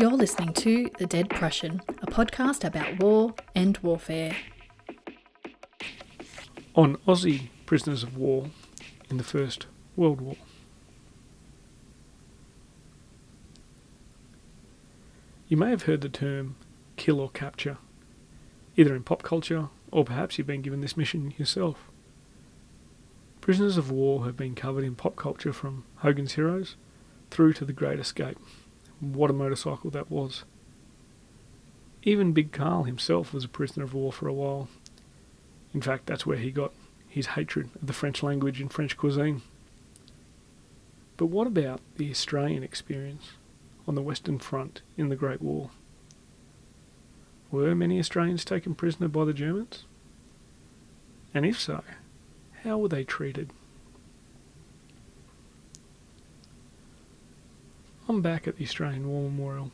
You're listening to The Dead Prussian, a podcast about war and warfare. On Aussie prisoners of war in the First World War. You may have heard the term kill or capture, either in pop culture or perhaps you've been given this mission yourself. Prisoners of war have been covered in pop culture from Hogan's Heroes through to The Great Escape. What a motorcycle that was. Even Big Carl himself was a prisoner of war for a while. In fact, that's where he got his hatred of the French language and French cuisine. But what about the Australian experience on the Western Front in the Great War? Were many Australians taken prisoner by the Germans? And if so, how were they treated? I'm back at the Australian War Memorial,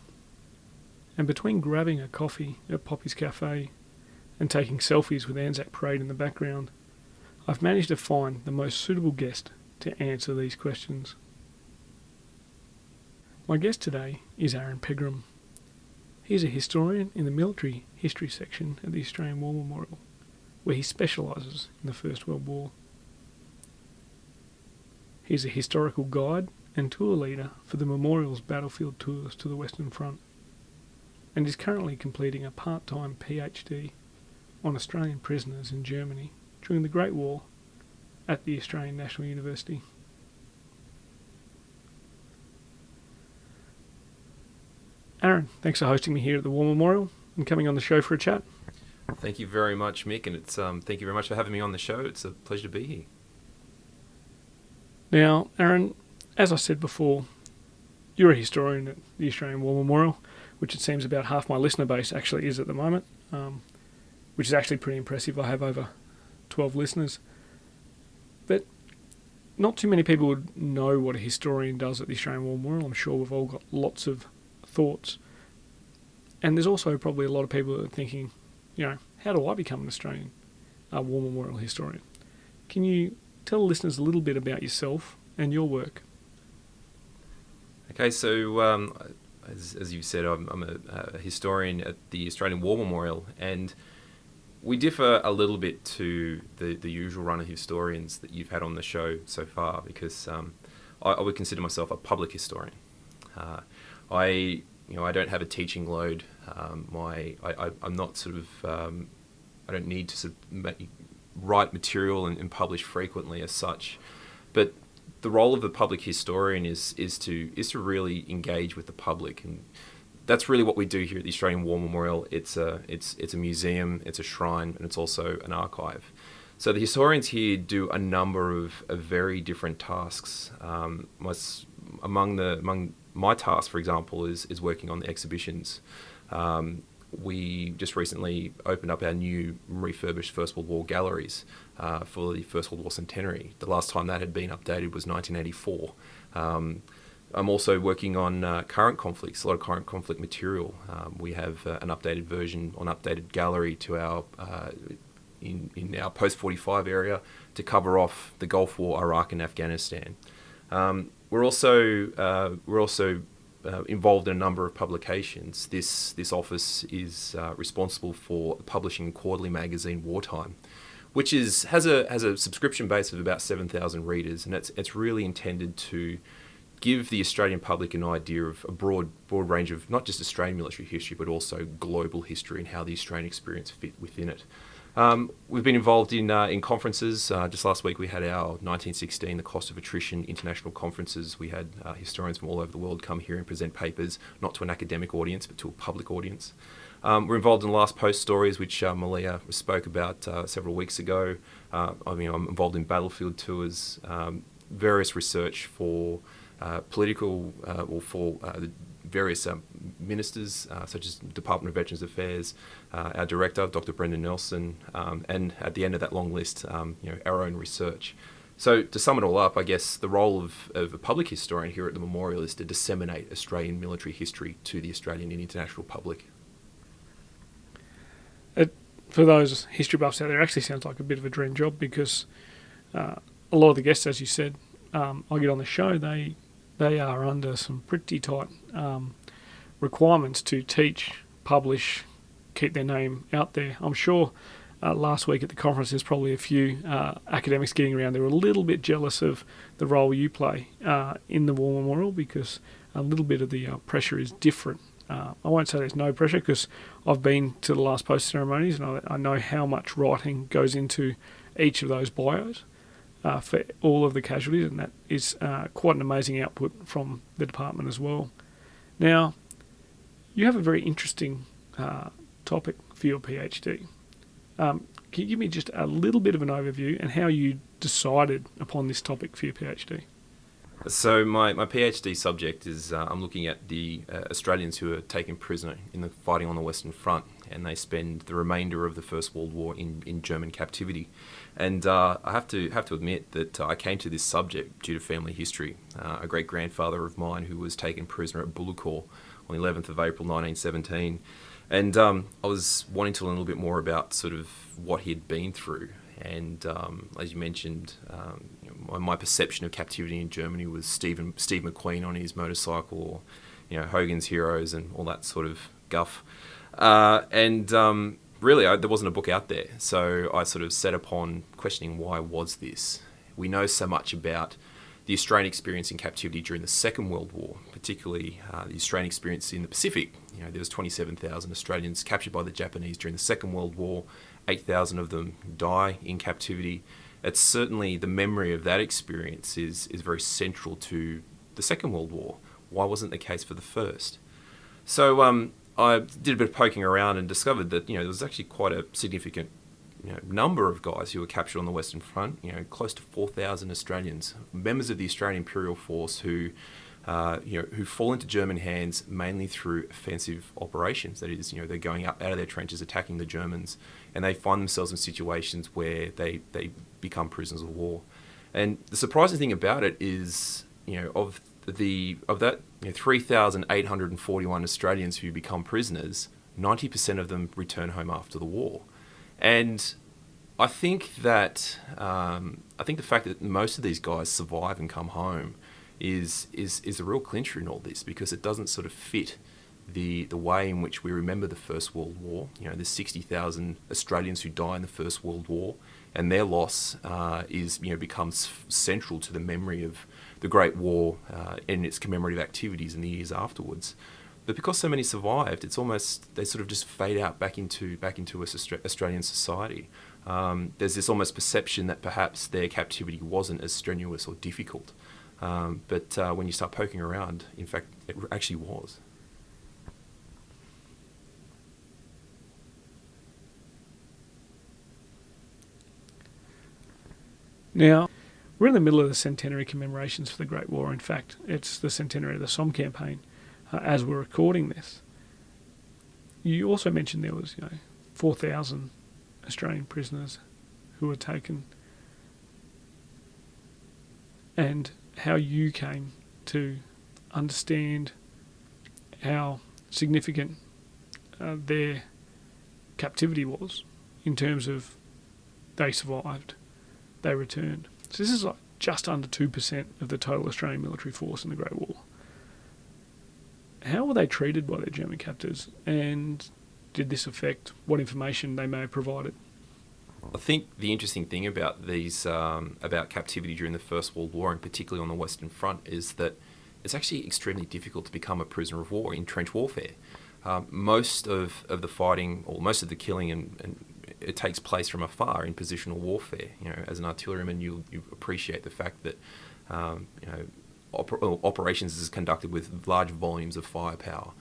and between grabbing a coffee at Poppy's Cafe and taking selfies with Anzac Parade in the background, I've managed to find the most suitable guest to answer these questions. My guest today is Aaron Pegram. He's a historian in the military history section at the Australian War Memorial, where he specialises in the First World War. He's a historical guide and tour leader for the Memorial's battlefield tours to the Western Front, and is currently completing a part-time PhD on Australian prisoners in Germany during the Great War at the Australian National University. Aaron, thanks for hosting me here at the War Memorial and coming on the show for a chat. Thank you very much, Mick, and it's thank you very much for having me on the show. It's a pleasure to be here. Now, Aaron, as I said before, you're a historian at the Australian War Memorial, which it seems about half my listener base actually is at the moment, which is actually pretty impressive. I have over 12 listeners. But not too many people would know what a historian does at the Australian War Memorial. I'm sure we've all got lots of thoughts. And there's also probably a lot of people that are thinking, how do I become an Australian War Memorial historian? Can you tell listeners a little bit about yourself and your work? Okay, so as you said, I'm a historian at the Australian War Memorial, and we differ a little bit to the usual run of historians that you've had on the show so far, because I would consider myself a public historian. I don't have a teaching load. I'm not sort of I don't need to sort of write material and publish frequently as such, but the role of the public historian is to really engage with the public, and that's really what we do here at the Australian War Memorial. It's a museum, it's a shrine, and it's also an archive. So the historians here do a number of very different tasks. Among my task, for example, is working on the exhibitions. We just recently opened up our new refurbished First World War galleries for the First World War centenary. The last time that had been updated was 1984. I'm also working on current conflicts, a lot of current conflict material. We have an updated version, an updated gallery to our in our post-45 area to cover off the Gulf War, Iraq and Afghanistan. We're also involved in a number of publications. This office is responsible for publishing quarterly magazine Wartime, which has a subscription base of about 7,000 readers, and it's really intended to give the Australian public an idea of a broad range of not just Australian military history, but also global history and how the Australian experience fit within it. We've been involved in conferences. Just last week we had our 1916, The Cost of Attrition international conferences. We had historians from all over the world come here and present papers, not to an academic audience, but to a public audience. We're involved in Last Post Stories, which Malia spoke about several weeks ago. I'm involved in battlefield tours, various research for political or for various ministers, such as Department of Veterans Affairs, our director, Dr. Brendan Nelson, and at the end of that long list, our own research. So to sum it all up, I guess the role of a public historian here at the Memorial is to disseminate Australian military history to the Australian and international public. For those history buffs out there, it actually sounds like a bit of a dream job, because a lot of the guests, as you said, I get on the show, they are under some pretty tight requirements to teach, publish, keep their name out there. I'm sure last week at the conference there's probably a few academics getting around. They were a little bit jealous of the role you play in the War Memorial, because a little bit of the pressure is different. I won't say there's no pressure, because I've been to the last post ceremonies and I know how much writing goes into each of those bios for all of the casualties, and that is quite an amazing output from the department as well. Now, you have a very interesting topic for your PhD. Can you give me just a little bit of an overview and how you decided upon this topic for your PhD? So my PhD subject is I'm looking at the Australians who are taken prisoner in the fighting on the Western Front, and they spend the remainder of the First World War in German captivity. And I have to admit that I came to this subject due to family history. A great-grandfather of mine who was taken prisoner at Bullecourt on the 11th of April 1917. And I was wanting to learn a little bit more about sort of what he'd been through. And as you mentioned, my perception of captivity in Germany was Steve McQueen on his motorcycle, or Hogan's Heroes and all that sort of guff. Really, there wasn't a book out there, so I sort of set upon questioning why was this. We know so much about the Australian experience in captivity during the Second World War, particularly the Australian experience in the Pacific. There was 27,000 Australians captured by the Japanese during the Second World War. 8,000 of them die in captivity. It's certainly the memory of that experience is very central to the Second World War. Why wasn't the case for the first? So I did a bit of poking around and discovered that there was actually quite a significant number of guys who were captured on the Western Front. Close to 4,000 Australians, members of the Australian Imperial Force who fall into German hands mainly through offensive operations. That is, they're going out of their trenches, attacking the Germans, and they find themselves in situations where they become prisoners of war. And the surprising thing about it is, of that 3,841 Australians who become prisoners, 90% of them return home after the war. And I think that the fact that most of these guys survive and come home is a real clincher in all this, because it doesn't sort of fit the way in which we remember the First World War. There's 60,000 Australians who die in the First World War, and their loss becomes central to the memory of the Great War and its commemorative activities in the years afterwards. But because so many survived, it's almost they sort of just fade out back into Australian society. There's this almost perception that perhaps their captivity wasn't as strenuous or difficult. But when you start poking around, in fact, it actually was. Now, we're in the middle of the centenary commemorations for the Great War. In fact, it's the centenary of the Somme campaign as we're recording this. You also mentioned there was 4,000 Australian prisoners who were taken, and how you came to understand how significant their captivity was in terms of they survived, they returned. So this is like just under 2% of the total Australian military force in the Great War. How were they treated by their German captors, and did this affect what information they may have provided? I think the interesting thing about these about captivity during the First World War, and particularly on the Western Front, is that it's actually extremely difficult to become a prisoner of war in trench warfare. Most of the fighting, or most of the killing, and it takes place from afar in positional warfare. As an artilleryman, you appreciate the fact that operations is conducted with large volumes of firepower.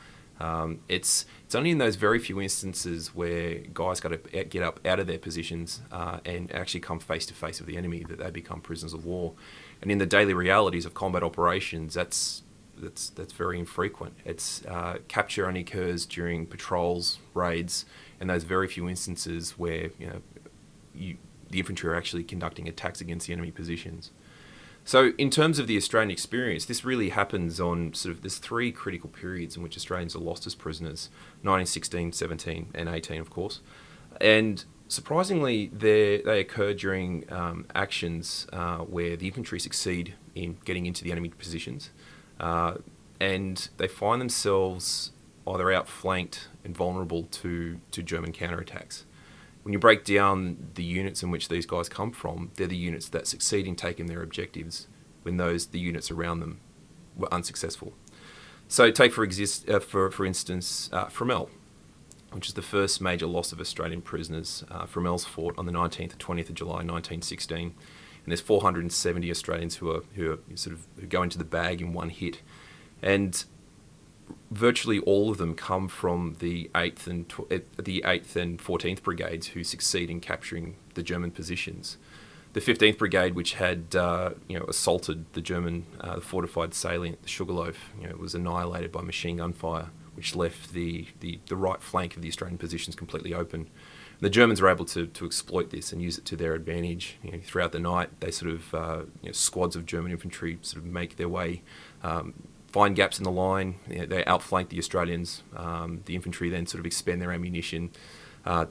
It's only in those very few instances where guys got to get up out of their positions and actually come face to face with the enemy that they become prisoners of war. And in the daily realities of combat operations, that's very infrequent. It's capture only occurs during patrols, raids, and those very few instances where the infantry are actually conducting attacks against the enemy positions. So in terms of the Australian experience, this really happens on there's three critical periods in which Australians are lost as prisoners: 1916, 17, and 18, of course. And surprisingly, they occur during actions where the infantry succeed in getting into the enemy positions, and they find themselves either outflanked and vulnerable to German counterattacks. When you break down the units in which these guys come from, they're the units that succeed in taking their objectives when the units around them were unsuccessful. So take for instance Fromelles, which is the first major loss of Australian prisoners. Fromelles fought on the 19th and 20th of July 1916, and there's 470 Australians who go into the bag in one hit, and virtually all of them come from the 8th and 14th Brigades, who succeed in capturing the German positions. The 15th Brigade, which had assaulted the German fortified salient, the Sugarloaf, was annihilated by machine gun fire, which left the right flank of the Australian positions completely open. The Germans were able to exploit this and use it to their advantage. Throughout the night, they squads of German infantry make their way, find gaps in the line. They outflank the Australians. The infantry then expend their ammunition,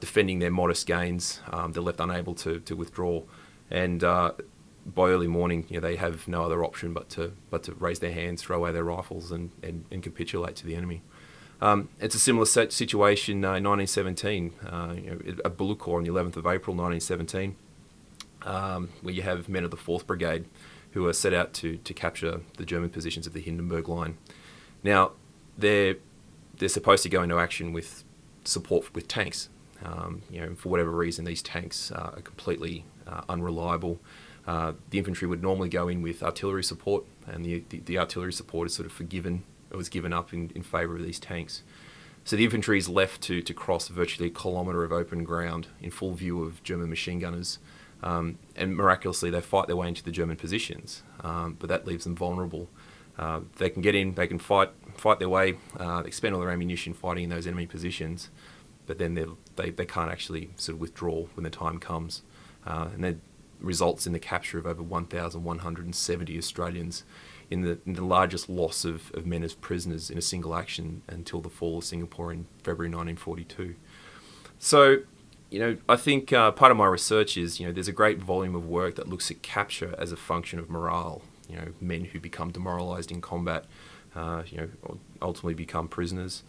defending their modest gains. They're left unable to withdraw, and by early morning, they have no other option but to raise their hands, throw away their rifles, and capitulate to the enemy. It's a similar situation in 1917, at Bullecourt on the 11th of April 1917, where you have men of the 4th Brigade who are set out to capture the German positions of the Hindenburg Line. Now, they're supposed to go into action with support with tanks. For whatever reason, these tanks are completely unreliable. The infantry would normally go in with artillery support, and the artillery support is was given up in favour of these tanks. So the infantry is left to cross virtually a kilometre of open ground in full view of German machine gunners. And miraculously, they fight their way into the German positions, but that leaves them vulnerable. They can get in, they can fight their way, expend all their ammunition fighting in those enemy positions, but then they can't actually withdraw when the time comes. And that results in the capture of over 1,170 Australians, in the largest loss of men as prisoners in a single action until the fall of Singapore in February 1942. So, I think part of my research is, there's a great volume of work that looks at capture as a function of morale. Men who become demoralised in combat, ultimately become prisoners.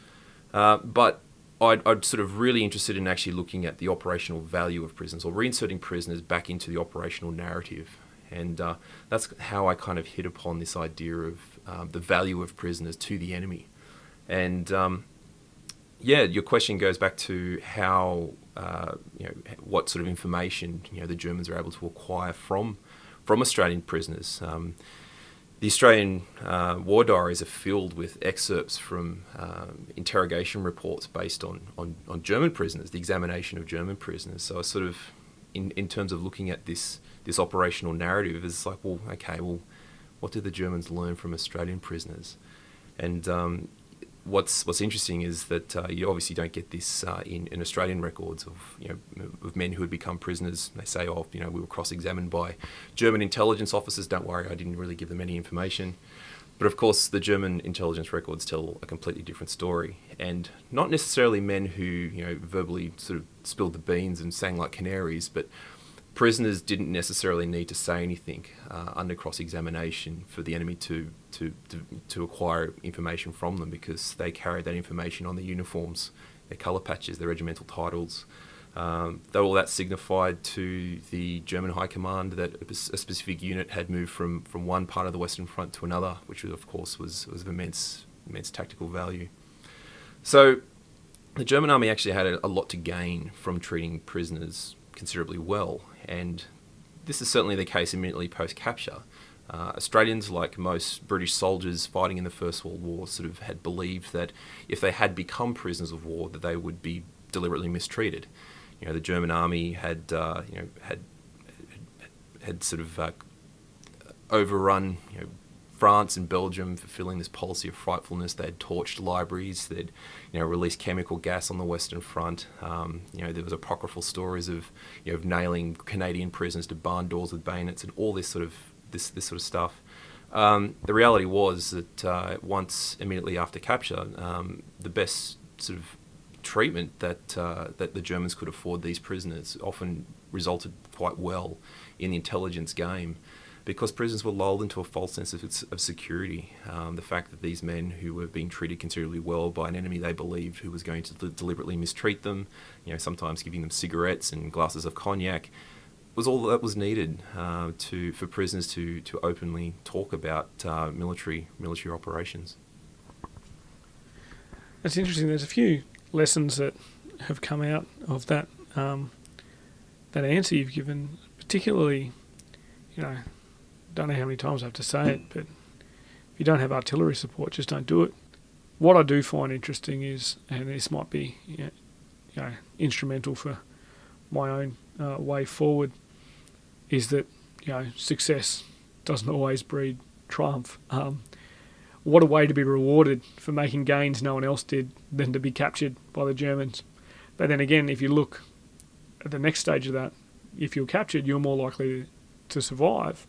But I'd really interested in actually looking at the operational value of prisoners, or reinserting prisoners back into the operational narrative. And that's how I kind of hit upon this idea of the value of prisoners to the enemy. And your question goes back to how, what sort of information, the Germans are able to acquire from Australian prisoners. The Australian war diaries are filled with excerpts from interrogation reports based on German prisoners, the examination of German prisoners. So I in terms of looking at this operational narrative, it's like, what did the Germans learn from Australian prisoners? And what's interesting is that you obviously don't get this in Australian records of men who had become prisoners. They say, we were cross-examined by German intelligence officers. Don't worry, I didn't really give them any information. But of course, the German intelligence records tell a completely different story, and not necessarily men who verbally spilled the beans and sang like canaries, but prisoners didn't necessarily need to say anything under cross-examination for the enemy to acquire information from them, because they carried that information on their uniforms, their colour patches, their regimental titles. All that signified to the German High Command that a specific unit had moved from one part of the Western Front to another, which of course was of immense tactical value. So the German army actually had a lot to gain from treating prisoners considerably well, and this is certainly the case immediately post-capture. Australians, like most British soldiers fighting in the First World War, had believed that if they had become prisoners of war, that they would be deliberately mistreated. The German army had overrun France and Belgium, fulfilling this policy of frightfulness. They had torched libraries. They'd released chemical gas on the Western Front. There was apocryphal stories of nailing Canadian prisoners to barn doors with bayonets and all this sort of stuff. The reality was that once immediately after capture, the best treatment that the Germans could afford these prisoners often resulted quite well in the intelligence game, because prisoners were lulled into a false sense of security. The fact that these men who were being treated considerably well by an enemy they believed who was going to deliberately mistreat them, sometimes giving them cigarettes and glasses of cognac, was all that was needed for prisoners to openly talk about military operations. It's interesting. There's a few lessons that have come out of that that answer you've given, particularly, don't know how many times I have to say it, but if you don't have artillery support, just don't do it. What I do find interesting is, and this might be instrumental for my own way forward, is that success doesn't always breed triumph. What a way to be rewarded for making gains no one else did than to be captured by the Germans. But then again, if you look at the next stage of that, if you're captured, you're more likely to survive.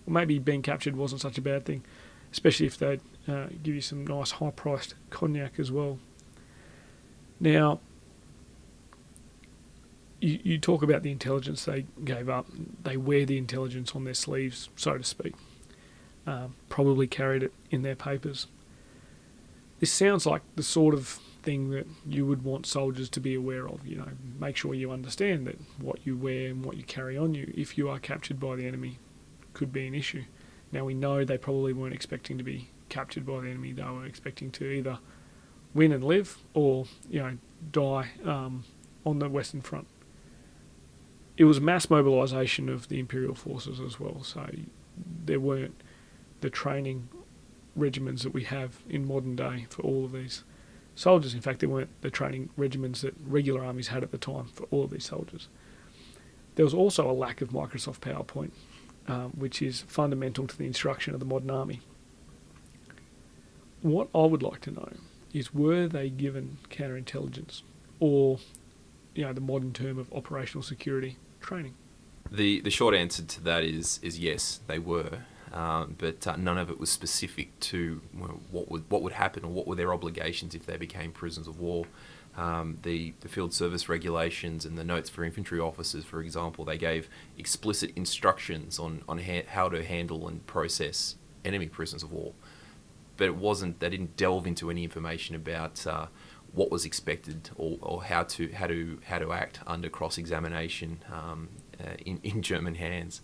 Or maybe being captured wasn't such a bad thing, especially if they'd give you some nice high-priced cognac as well. Now, you talk about the intelligence they gave up. They wear the intelligence on their sleeves, so to speak. Probably carried it in their papers. This sounds like the sort of thing that you would want soldiers to be aware of. Make sure you understand that what you wear and what you carry on you, if you are captured by the enemy, could be an issue. Now, we know they probably weren't expecting to be captured by the enemy. They were expecting to either win and live or, die on the Western Front. It was mass mobilisation of the Imperial forces as well, so there weren't the training regiments that we have in modern day for all of these soldiers. In fact, there weren't the training regiments that regular armies had at the time for all of these soldiers. There was also a lack of Microsoft PowerPoint, which is fundamental to the instruction of the modern army. What I would like to know is, were they given counterintelligence or, the modern term of operational security training? The short answer to that is yes, they were. But none of it was specific to what would happen or what were their obligations if they became prisoners of war. The field service regulations and the notes for infantry officers, for example, they gave explicit instructions on how to handle and process enemy prisoners of war. But they didn't delve into any information about what was expected or how to act under cross-examination in German hands.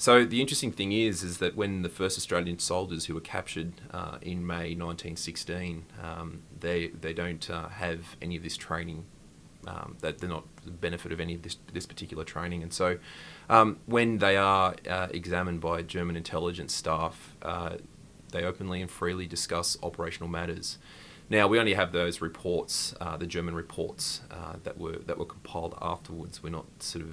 So the interesting thing is that when the first Australian soldiers who were captured in May 1916, they don't have any of this training. That they're not the benefit of any of this particular training, and so when they are examined by German intelligence staff, they openly and freely discuss operational matters. Now, we only have those reports, the German reports that were compiled afterwards. We're not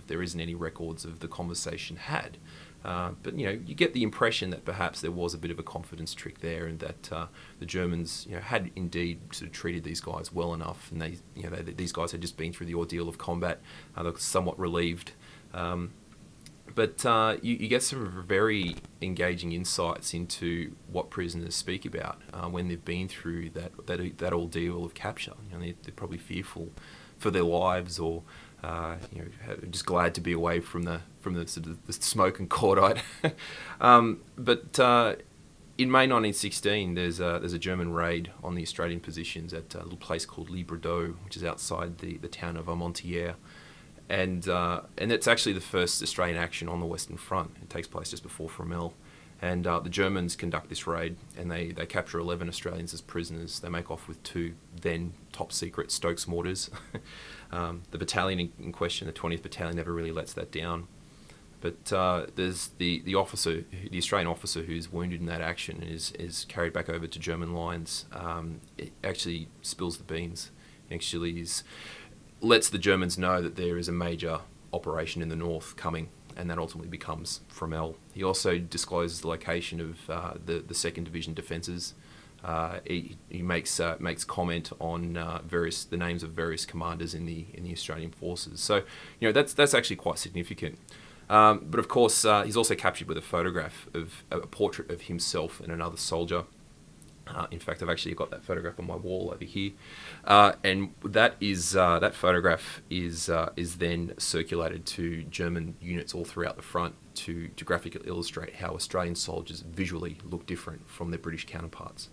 there isn't any records of the conversation had. But you get the impression that perhaps there was a bit of a confidence trick there, and that the Germans, had indeed sort of treated these guys well enough, and these guys had just been through the ordeal of combat. They were somewhat relieved. But you get some very engaging insights into what prisoners speak about when they've been through that ordeal of capture. They're probably fearful for their lives, or just glad to be away from the sort of the smoke and cordite. But in May 1916, there's a German raid on the Australian positions at a little place called Libredoux, which is outside the town of Armentières. And it's actually the first Australian action on the Western Front. It takes place just before Fromelles. And the Germans conduct this raid, and they capture 11 Australians as prisoners. They make off with 2 then top-secret Stokes mortars. The battalion in question, the 20th Battalion, never really lets that down. But there's the officer, the Australian officer who's wounded in that action and is carried back over to German lines. It actually spills the beans. Actually lets the Germans know that there is a major operation in the north coming, and that ultimately becomes Fromelles. He also discloses the location of the 2nd Division defences. He makes comment on the names of various commanders in the Australian forces. So that's actually quite significant. But of course, he's also captured with a photograph of a portrait of himself and another soldier. In fact, I've actually got that photograph on my wall over here, and that photograph is then circulated to German units all throughout the front to graphically illustrate how Australian soldiers visually look different from their British counterparts.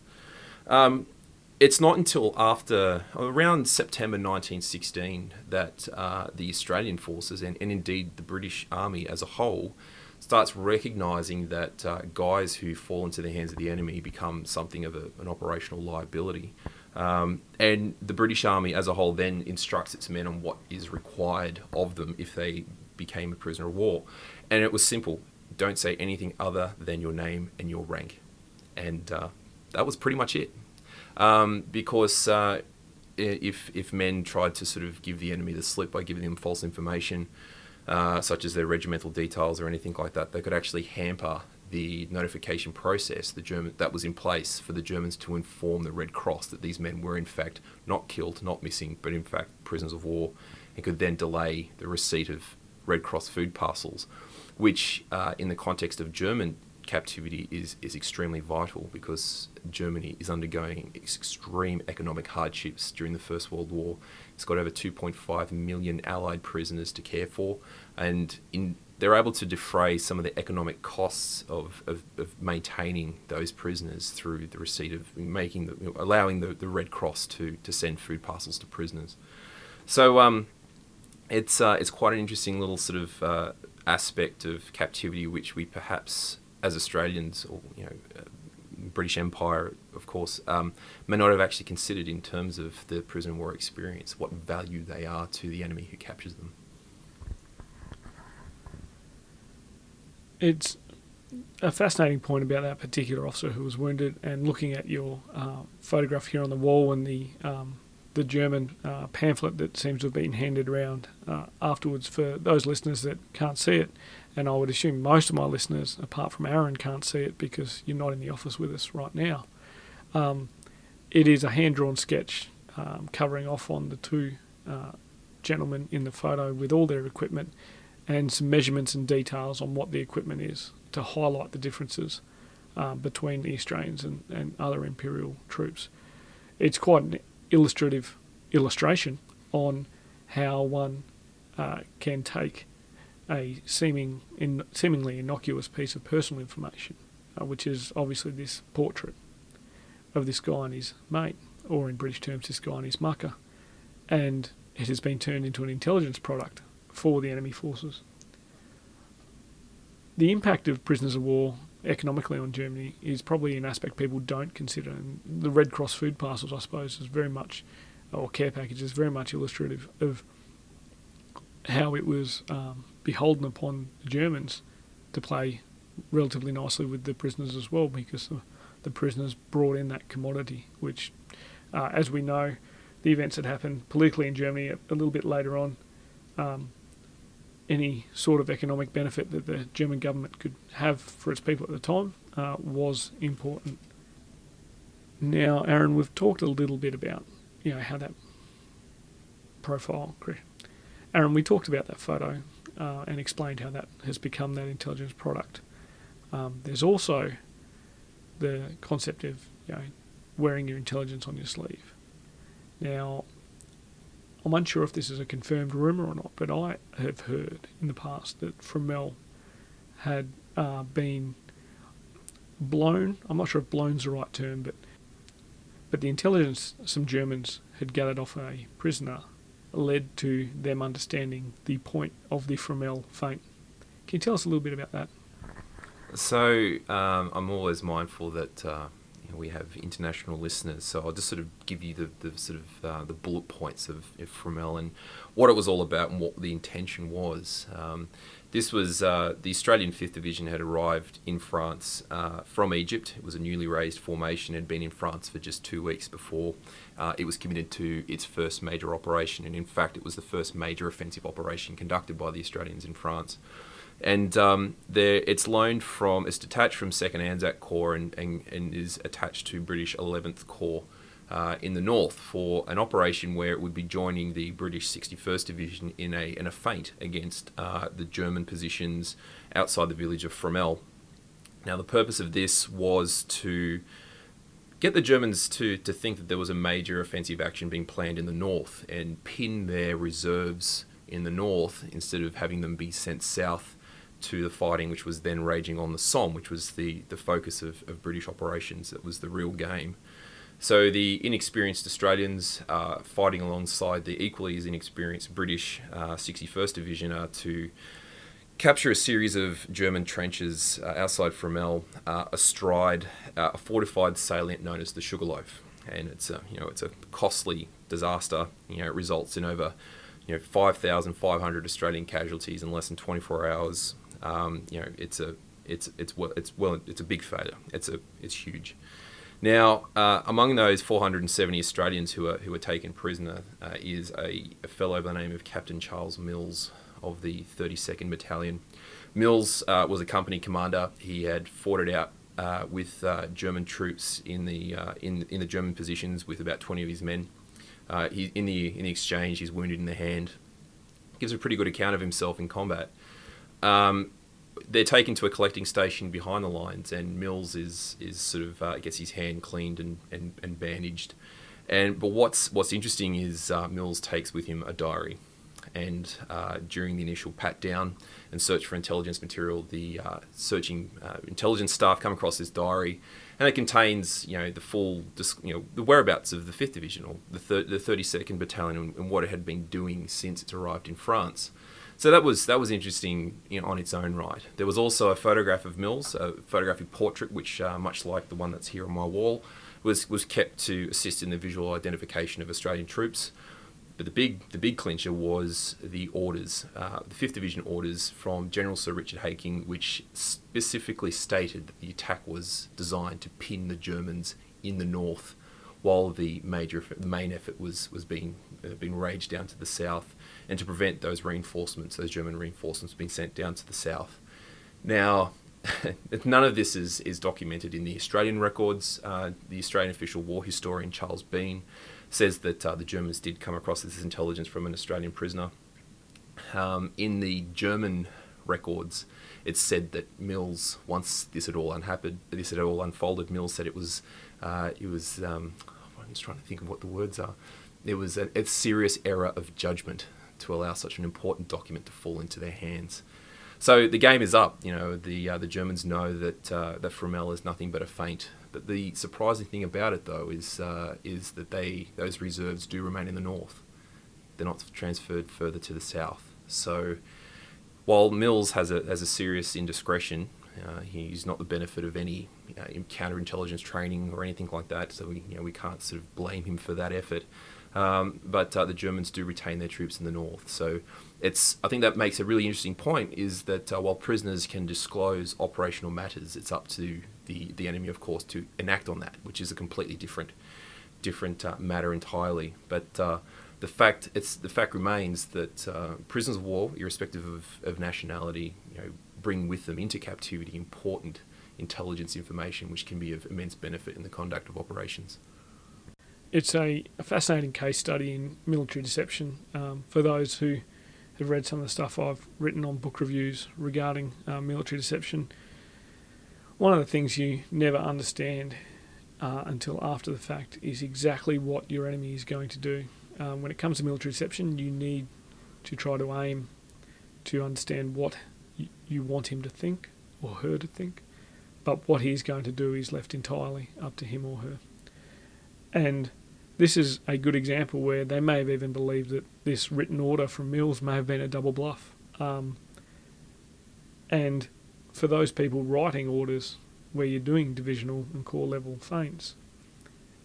It's not until after around September 1916 that the Australian forces and indeed the British Army as a whole starts recognising that guys who fall into the hands of the enemy become something of an operational liability. And the British Army as a whole then instructs its men on what is required of them if they became a prisoner of war. And it was simple. Don't say anything other than your name and your rank. And that was pretty much it. Because if men tried to sort of give the enemy the slip by giving them false information, such as their regimental details or anything like that, they could actually hamper the notification process that was in place for the Germans to inform the Red Cross that these men were in fact not killed, not missing, but in fact prisoners of war, and could then delay the receipt of Red Cross food parcels, which in the context of German captivity is extremely vital, because Germany is undergoing extreme economic hardships during the First World War. It's got over 2.5 million Allied prisoners to care for, and they're able to defray some of the economic costs of maintaining those prisoners through the receipt of allowing the Red Cross to send food parcels to prisoners. So it's quite an interesting little sort of aspect of captivity, which we perhaps as Australians, or British Empire, of course, may not have actually considered in terms of the prison war experience, what value they are to the enemy who captures them. It's a fascinating point about that particular officer who was wounded, and looking at your photograph here on the wall and the German pamphlet that seems to have been handed around afterwards for those listeners that can't see it. And I would assume most of my listeners, apart from Aaron, can't see it because you're not in the office with us right now. It is a hand-drawn sketch covering off on the two gentlemen in the photo with all their equipment, and some measurements and details on what the equipment is to highlight the differences between the Australians and other Imperial troops. It's quite an illustrative illustration on how one can take a seemingly innocuous piece of personal information, which is obviously this portrait of this guy and his mate, or in British terms, this guy and his mucker, and it has been turned into an intelligence product for the enemy forces. The impact of prisoners of war economically on Germany is probably an aspect people don't consider, and the Red Cross food parcels, I suppose, is very much, or care packages, very much illustrative of how it was beholden upon the Germans to play relatively nicely with the prisoners as well, because the prisoners brought in that commodity, which, as we know, the events that happened politically in Germany a little bit later on, any sort of economic benefit that the German government could have for its people at the time was important. Now, Aaron, we've talked a little bit about how that profile. Aaron, we talked about that photo and explained how that has become that intelligence product. There's also the concept of wearing your intelligence on your sleeve. Now, I'm unsure if this is a confirmed rumour or not, but I have heard in the past that Fromelles had been blown. I'm not sure if blown's the right term, but the intelligence some Germans had gathered off a prisoner led to them understanding the point of the Fromelles feint. Can you tell us a little bit about that? So I'm always mindful that we have international listeners, so I'll just sort of give you the bullet points of Fromelles and what it was all about and what the intention was. This was the Australian 5th Division had arrived in France from Egypt. It was a newly raised formation, had been in France for just 2 weeks before it was committed to its first major operation, and in fact it was the first major offensive operation conducted by the Australians in France. And it's detached from 2nd Anzac Corps and is attached to British 11th Corps in the north for an operation where it would be joining the British 61st Division in a feint against the German positions outside the village of Fromelles. Now, the purpose of this was to get the Germans to think that there was a major offensive action being planned in the north and pin their reserves in the north instead of having them be sent south to the fighting which was then raging on the Somme, which was the focus of British operations. That was the real game. So the inexperienced Australians fighting alongside the equally as inexperienced British 61st Division are to capture a series of German trenches outside Fromelles, astride a fortified salient known as the Sugarloaf, and it's a costly disaster. It results in over 5,500 Australian casualties in less than 24 hours. It's a big failure. It's huge. Now, among those 470 Australians who were taken prisoner is a fellow by the name of Captain Charles Mills of the 32nd Battalion. Mills was a company commander. He had fought it out with German troops in the German positions with about 20 of his men. In the exchange, he's wounded in the hand. Gives a pretty good account of himself in combat. They're taken to a collecting station behind the lines, and Mills is sort of gets his hand cleaned and bandaged. But what's interesting is Mills takes with him a diary, and during the initial pat down and search for intelligence material, the searching intelligence staff come across this diary, and it contains the full the whereabouts of the 5th Division or the 32nd Battalion and what it had been doing since it's arrived in France. So that was interesting on its own right. There was also a photograph of Mills, a photographic portrait, which much like the one that's here on my wall, was kept to assist in the visual identification of Australian troops. But the big clincher was the orders, the 5th Division orders from General Sir Richard Haking, which specifically stated that the attack was designed to pin the Germans in the north, while the main effort was being raged down to the south, and to prevent those German reinforcements being sent down to the south. Now, none of this is documented in the Australian records. The Australian official war historian Charles Bean says that the Germans did come across this intelligence from an Australian prisoner. In the German records, it's said that Mills, once this had all unfolded, Mills said it was I'm just trying to think of what the words are. It was a serious error of judgment to allow such an important document to fall into their hands. So the game is up. The Germans know that Fromelles is nothing but a feint. But the surprising thing about it, though, is that those reserves do remain in the north. They're not transferred further to the south. So while Mills has a serious indiscretion, he's not the benefit of any counterintelligence training or anything like that. So we can't sort of blame him for that effort. But the Germans do retain their troops in the north. So I think that makes a really interesting point, is that while prisoners can disclose operational matters, it's up to the enemy, of course, to enact on that, which is a completely different matter entirely. But the fact remains that prisoners of war, irrespective of nationality, bring with them into captivity important intelligence information, which can be of immense benefit in the conduct of operations. It's a fascinating case study in military deception. For those who have read some of the stuff I've written on book reviews regarding military deception, one of the things you never understand until after the fact is exactly what your enemy is going to do. When it comes to military deception, you need to try to aim to understand what you want him to think or her to think, but what he's going to do is left entirely up to him or her. And this is a good example where they may have even believed that this written order from Mills may have been a double bluff. And for those people writing orders where you're doing divisional and corps level feints,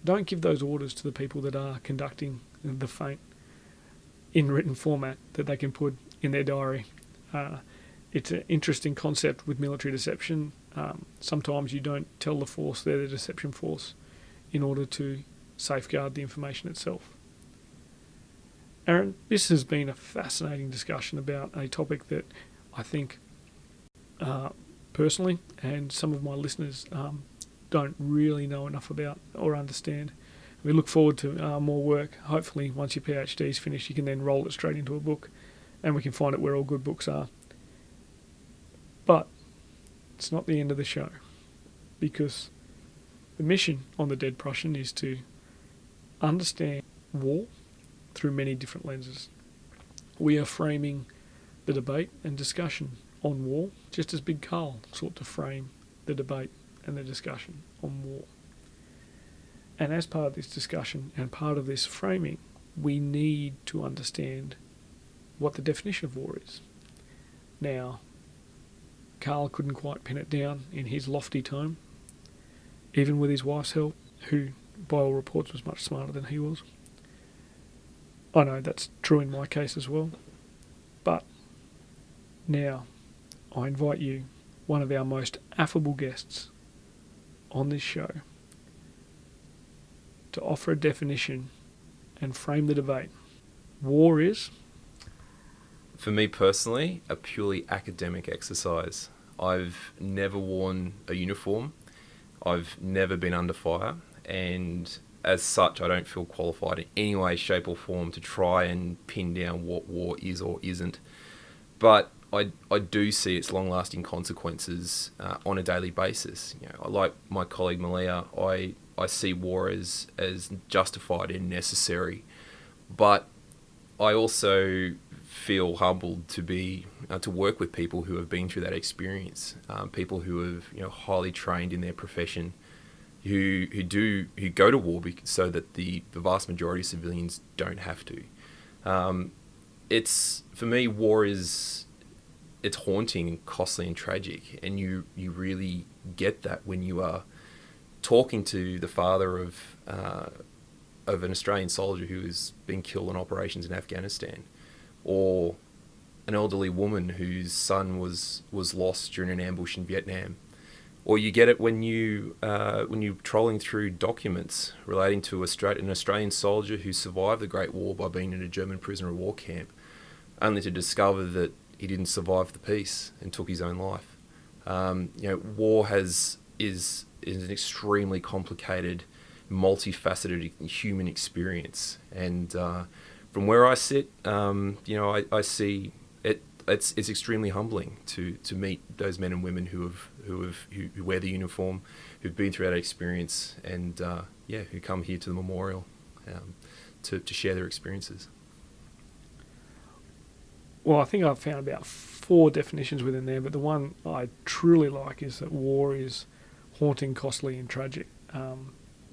don't give those orders to the people that are conducting the feint in written format that they can put in their diary. It's an interesting concept with military deception. Sometimes you don't tell the force they're the deception force in order to safeguard the information itself. Aaron, this has been a fascinating discussion about a topic that I think personally and some of my listeners don't really know enough about or understand. We look forward to more work. Hopefully once your PhD is finished you can then roll it straight into a book and we can find it where all good books are. But it's not the end of the show, because The mission on the Dead Prussian is to understand war through many different lenses. We are framing the debate and discussion on war just as Big Carl sought to frame the debate and the discussion on war. And as part of this discussion and part of this framing, we need to understand what the definition of war is. Now, Carl couldn't quite pin it down in his lofty tone, even with his wife's help, who, by all reports, was much smarter than he was. I know that's true in my case as well. But now, I invite you, one of our most affable guests on this show, to offer a definition and frame the debate. War is, for me personally, a purely academic exercise. I've never worn a uniform. I've never been under fire. And as such, I don't feel qualified in any way, shape or form to try and pin down what war is or isn't. But I do see its long-lasting consequences on a daily basis. Like my colleague Malia, I see war as justified and necessary. But I also feel humbled to be to work with people who have been through that experience, people who have highly trained in their profession, who go to war so that the vast majority of civilians don't have to. It's, for me, war is, it's haunting and costly and tragic, and you really get that when you are talking to the father of an Australian soldier who has been killed in operations in Afghanistan, or an elderly woman whose son was lost during an ambush in Vietnam, or you get it when you're trolling through documents relating to an Australian soldier who survived the Great War by being in a German prisoner of war camp, only to discover that he didn't survive the peace and took his own life. War is an extremely complicated, multifaceted human experience, and from where I sit, I see it. It's extremely humbling to meet those men and women who wear the uniform, who've been through that experience, and who come here to the memorial to share their experiences. Well, I think I've found about 4 definitions within there, but the one I truly like is that war is haunting, costly and tragic,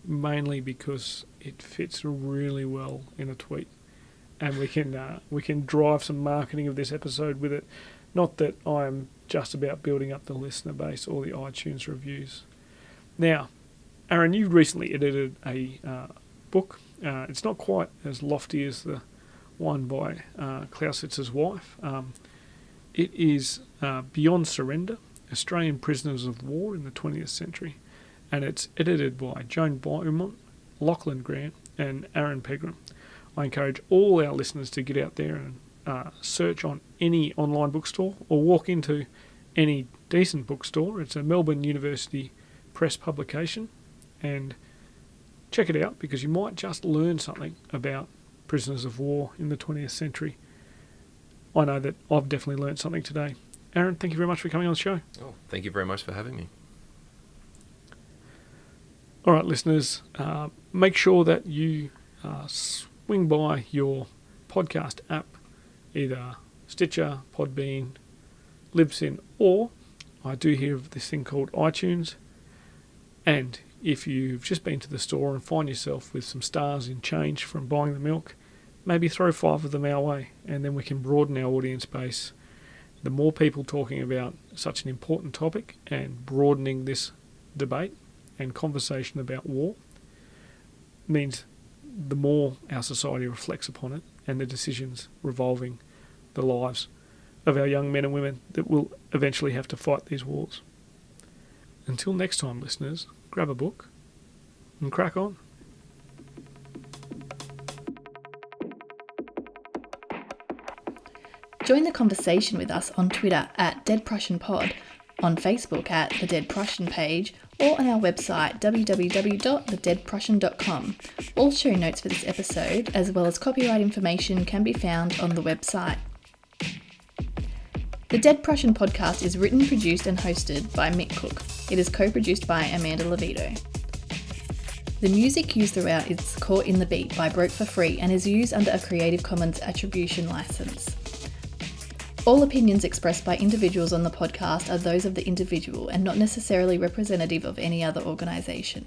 mainly because it fits really well in a tweet. And we can drive some marketing of this episode with it. Not that I'm just about building up the listener base or the iTunes reviews. Now, Aaron, you recently edited a book. It's not quite as lofty as the one by Clausitz's wife. It is Beyond Surrender, Australian Prisoners of War in the 20th Century. And it's edited by Joan Beaumont, Lachlan Grant and Aaron Pegram. I encourage all our listeners to get out there and search on any online bookstore or walk into any decent bookstore. It's a Melbourne University Press publication, and check it out because you might just learn something about prisoners of war in the 20th century. I know that I've definitely learned something today. Aaron, thank you very much for coming on the show. Oh, thank you very much for having me. All right, listeners, make sure that you swing by your podcast app, either Stitcher, Podbean, Libsyn, or I do hear of this thing called iTunes. And if you've just been to the store and find yourself with some stars in change from buying the milk, maybe throw 5 of them our way, and then we can broaden our audience base. The more people talking about such an important topic and broadening this debate and conversation about war means the more our society reflects upon it and the decisions revolving the lives of our young men and women that will eventually have to fight these wars. Until next time, listeners, grab a book and crack on. Join the conversation with us on Twitter at Dead Prussian Pod, on Facebook at The Dead Prussian page, or on our website www.thedeadprussian.com. All show notes for this episode, as well as copyright information, can be found on the website. The Dead Prussian podcast is written, produced and hosted by Mick Cook. It is co-produced by Amanda Levito. The music used throughout is Caught in the Beat by Broke for Free and is used under a Creative Commons Attribution license. All opinions expressed by individuals on the podcast are those of the individual and not necessarily representative of any other organisation.